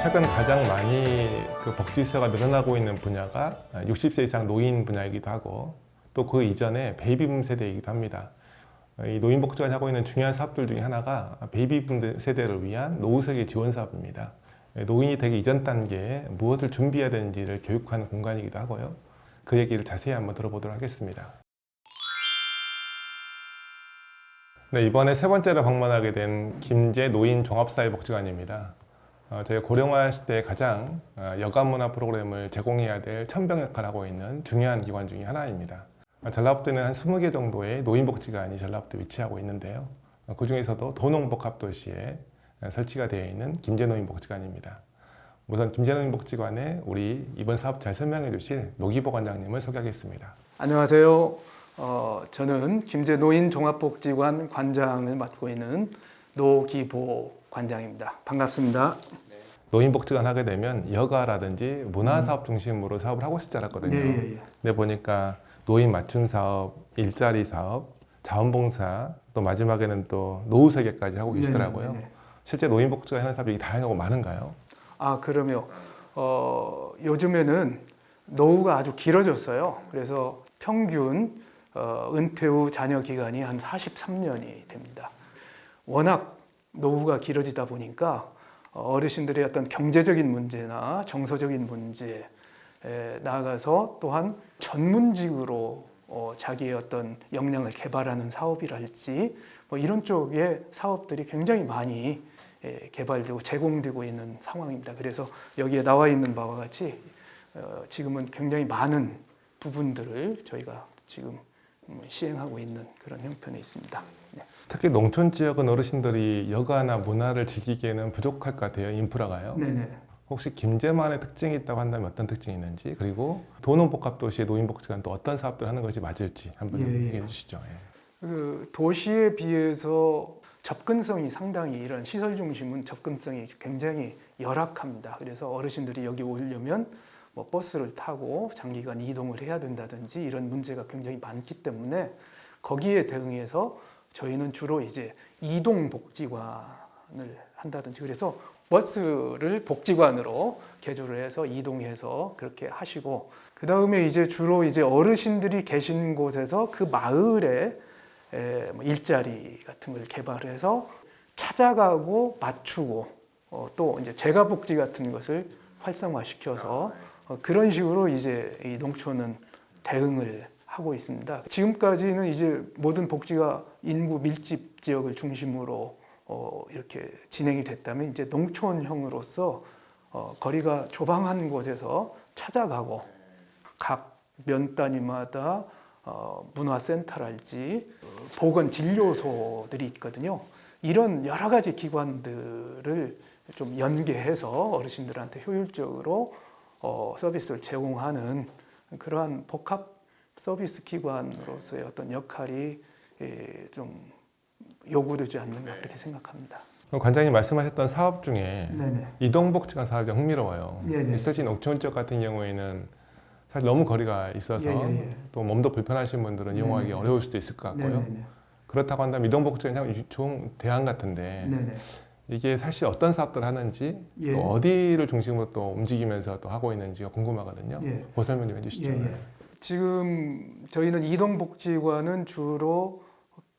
최근 가장 많이 복지수요가 늘어나고 있는 분야가 60세 이상 노인 분야이기도 하고 또 그 이전에 베이비붐 세대이기도 합니다. 이 노인복지관이 하고 있는 중요한 사업들 중에 하나가 베이비붐 세대를 위한 노후세계 지원 사업입니다. 노인이 되기 이전 단계에 무엇을 준비해야 되는지를 교육하는 공간이기도 하고요. 그 얘기를 자세히 한번 들어보도록 하겠습니다. 네, 이번에 세 번째로 방문하게 된 김제 노인종합사회복지관입니다. 저희가 고령화 시대에 가장 여가문화 프로그램을 제공해야 될 천병 역할을 하고 있는 중요한 기관 중에 하나입니다. 전라북도에는 한 20개 정도의 노인복지관이 전라북도에 위치하고 있는데요. 그 중에서도 도농복합도시에 설치가 되어 있는 김제노인복지관입니다. 우선 김제노인복지관의 우리 이번 사업 잘 설명해 주실 노기보 관장님을 소개하겠습니다. 안녕하세요. 저는 김제노인종합복지관 관장을 맡고 있는 노기보 관장입니다. 반갑습니다. 노인복지관 하게 되면 여가라든지 문화사업 중심으로 사업을 하고 싶지 않았거든요. 근데 보니까 노인 맞춤 사업, 일자리 사업, 자원봉사, 또 마지막에는 또 노후세계까지 하고 계시더라고요. 실제 노인복지관 하는 사업이 다양하고 많은가요? 그럼요. 요즘에는 노후가 아주 길어졌어요. 그래서 평균 은퇴 후 자녀 기간이 한 43년이 됩니다. 워낙 노후가 길어지다 보니까 어르신들의 어떤 경제적인 문제나 정서적인 문제에 나아가서 또한 전문직으로 자기의 어떤 역량을 개발하는 사업이랄지 이런 쪽의 사업들이 굉장히 많이 개발되고 제공되고 있는 상황입니다. 그래서 여기에 나와 있는 바와 같이 지금은 굉장히 많은 부분들을 저희가 지금 시행하고 있는 그런 형편에 있습니다. 네. 특히 농촌 지역은 어르신들이 여가나 문화를 즐기기에는 부족할 것 같아요. 인프라가요. 네네. 혹시 김제만의 특징이 있다고 한다면 어떤 특징이 있는지, 그리고 도농복합도시의 노인복지관 또 어떤 사업들을 하는 것이 맞을지 한번 얘기해 주시죠. 그 도시에 비해서 접근성이 상당히 이런 시설 중심은 접근성이 굉장히 열악합니다. 그래서 어르신들이 여기 오려면 버스를 타고 장기간 이동을 해야 된다든지 이런 문제가 굉장히 많기 때문에 거기에 대응해서 저희는 주로 이제 이동 복지관을 한다든지 그래서 버스를 복지관으로 개조를 해서 이동해서 그렇게 하시고 그 다음에 이제 주로 이제 어르신들이 계신 곳에서 그 마을에 일자리 같은 걸 개발해서 찾아가고 맞추고 또 이제 재가복지 같은 것을 활성화시켜서 그런 식으로 이제 이 농촌은 대응을 하고 있습니다. 지금까지는 이제 모든 복지가 인구 밀집 지역을 중심으로 이렇게 진행이 됐다면 이제 농촌형으로서 거리가 조방한 곳에서 찾아가고 각 면 단위마다 문화센터랄지 보건진료소들이 있거든요. 이런 여러 가지 기관들을 좀 연계해서 어르신들한테 효율적으로 서비스를 제공하는 그러한 복합 서비스 기관으로서의 어떤 역할이 좀 요구되지 않는가 그렇게 생각합니다. 관장님 말씀하셨던 사업 중에 네네. 이동복지관 사업이 좀 흥미로워요. 네네. 실제 농촌 지역 같은 경우에는 사실 너무 거리가 있어서 또 몸도 불편하신 분들은 이용하기 어려울 수도 있을 것 같고요. 그렇다고 한다면 이동복지관이 참 좋은 대안 같은데 이게 사실 어떤 사업들을 하는지 또 어디를 중심으로 또 움직이면서 또 하고 있는지가 궁금하거든요. 그 설명 좀 해주시죠. 지금 저희는 이동복지관은 주로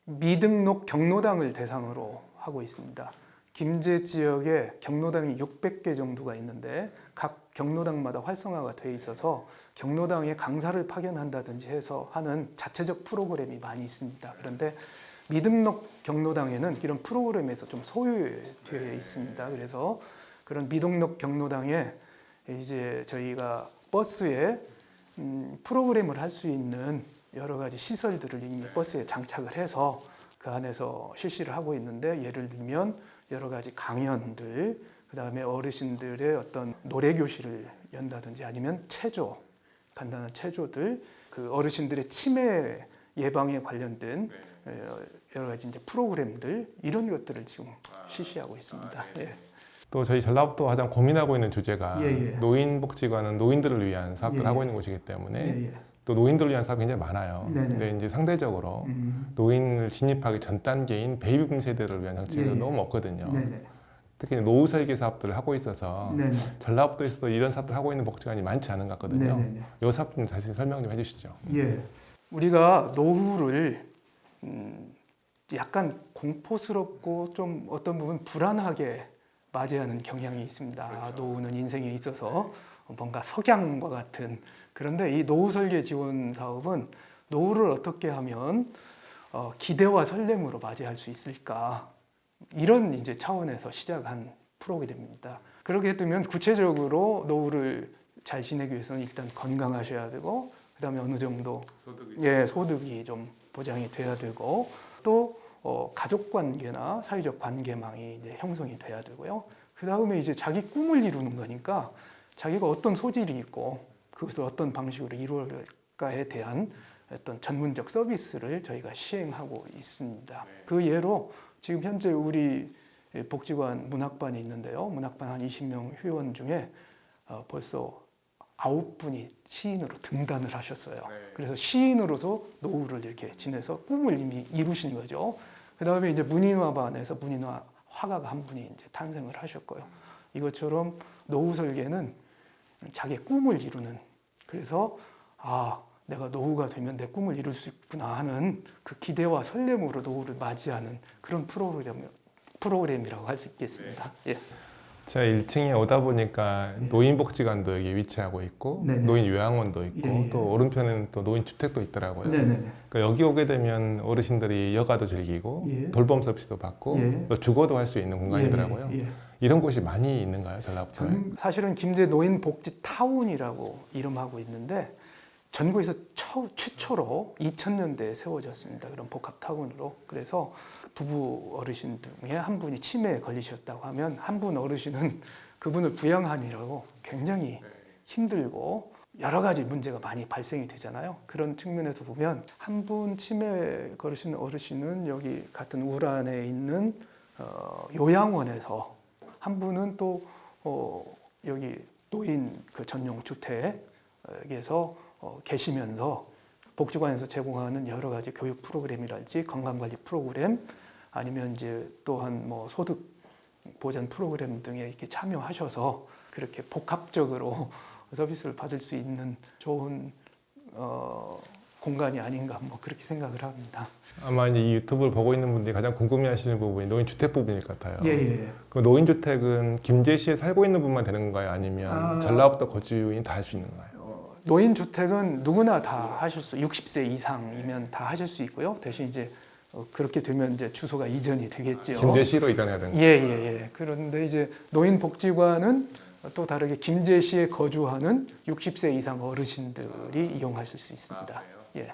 미등록 경로당을 대상으로 하고 있습니다. 김제 지역에 경로당이 600개 정도가 있는데 각 경로당마다 활성화가 되어 있어서 경로당에 강사를 파견한다든지 해서 하는 자체적 프로그램이 많이 있습니다. 그런데 미등록 경로당에는 이런 프로그램에서 좀 소요되어 있습니다. 그래서 그런 미등록 경로당에 이제 저희가 버스에 프로그램을 할 수 있는 여러 가지 시설들을 이미 버스에 장착을 해서 그 안에서 실시를 하고 있는데 예를 들면 여러 가지 강연들, 그 다음에 어르신들의 어떤 노래 교실을 연다든지 아니면 체조, 간단한 체조들, 그 어르신들의 치매 예방에 관련된 여러 가지 이제 프로그램들 이런 것들을 지금 실시하고 있습니다. 또 저희 전라북도 가장 고민하고 있는 주제가 노인복지관은 노인들을 위한 사업들을 하고 있는 곳이기 때문에 또 노인들을 위한 사업이 굉장히 많아요. 근데 이제 상대적으로 노인을 진입하기 전 단계인 베이비붐 세대를 위한 정책이 너무 없거든요. 특히 노후 설계 사업들을 하고 있어서 네네. 전라북도에서도 이런 사업들 하고 있는 복지관이 많지 않은 것 같거든요. 네네네. 이 사업 좀 자세히 설명 좀 해주시죠. 예. 우리가 노후를 약간 공포스럽고 좀 어떤 부분 불안하게 맞이하는 경향이 있습니다. 그렇죠. 노후는 인생에 있어서 뭔가 석양과 같은. 그런데 이 노후 설계 지원 사업은 노후를 어떻게 하면 기대와 설렘으로 맞이할 수 있을까, 이런 이제 차원에서 시작한 프로그램입니다. 그렇게 되면 구체적으로 노후를 잘 지내기 위해서는 일단 건강하셔야 되고, 그다음에 어느 정도 소득이 좀 보장이 돼야 되고, 또 가족 관계나 사회적 관계망이 이제 형성이 돼야 되고요. 그다음에 이제 자기 꿈을 이루는 거니까 자기가 어떤 소질이 있고 그것을 어떤 방식으로 이루어갈까에 대한 어떤 전문적 서비스를 저희가 시행하고 있습니다. 그 예로 지금 현재 우리 복지관 문학반이 있는데요. 문학반 한 20명 회원 중에 벌써 9분이 시인으로 등단을 하셨어요. 그래서 시인으로서 노후를 이렇게 지내서 꿈을 이미 이루신 거죠. 그 다음에 이제 문인화반에서 문인화 화가가 한 분이 이제 탄생을 하셨고요. 이것처럼 노후 설계는 자기의 꿈을 이루는, 그래서 내가 노후가 되면 내 꿈을 이룰 수 있구나 하는 그 기대와 설렘으로 노후를 맞이하는 그런 프로그램이라고 할 수 있겠습니다. 예. 제가 1층에 오다 보니까 노인복지관도 여기 위치하고 있고 네네. 노인 요양원도 있고 예, 예. 또 오른편에는 또 노인주택도 있더라고요. 네네. 그러니까 여기 오게 되면 어르신들이 여가도 즐기고 예. 돌봄 서비스도 받고 예. 또 주거도 할 수 있는 공간이더라고요. 예, 예. 이런 곳이 많이 있는가요, 전라북도에? 사실은 김제 노인복지 타운이라고 이름하고 있는데 전국에서 최초로 2000년대에 세워졌습니다. 그런 복합 타운으로. 그래서 부부 어르신 중에 한 분이 치매에 걸리셨다고 하면 한 분 어르신은 그분을 부양하느라고 굉장히 힘들고 여러 가지 문제가 많이 발생이 되잖아요. 그런 측면에서 보면 한 분 치매에 걸리신 어르신은 여기 같은 울안에 있는 요양원에서, 한 분은 또 여기 노인 그 전용 주택에서 계시면서 복지관에서 제공하는 여러 가지 교육 프로그램이랄지 건강관리 프로그램, 아니면 이제 또한 뭐 소득 보전 프로그램 등에 이렇게 참여하셔서 그렇게 복합적으로 서비스를 받을 수 있는 좋은 공간이 아닌가 뭐 그렇게 생각을 합니다. 아마 이제 이 유튜브를 보고 있는 분들이 가장 궁금해하시는 부분이 노인주택 부분일 것 같아요. 예. 그 노인주택은 김제시에 살고 있는 분만 되는 건가요? 아니면 전라북도 거주인 다 할 수 있는 건가요? 노인주택은 누구나 다 하실 수, 60세 이상이면 다 하실 수 있고요. 대신 이제 그렇게 되면 이제 주소가 이전이 되겠죠. 김제시로 이전해야 되는 거예요? 예. 그런데 이제 노인복지관은 또 다르게 김제시에 거주하는 60세 이상 어르신들이 이용하실 수 있습니다. 예.